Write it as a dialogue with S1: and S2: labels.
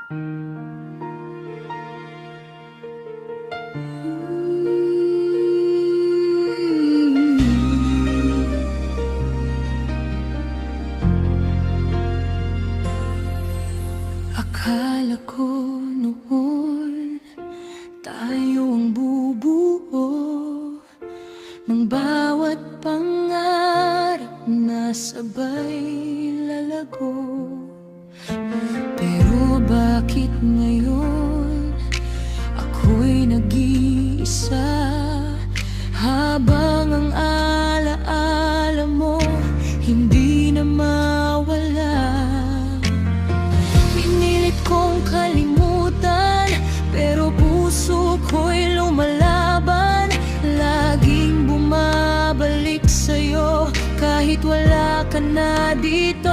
S1: Akala ko noon tayo ang bubuo ng bawat pangarap na sabay lalago. Pero bakit ngayon ako'y nag-iisa, habang ang alaala mo hindi na mawala. Pinilit kong kalimutan, pero puso ko'y lumalaban. Laging bumabalik sa'yo kahit wala ka na dito.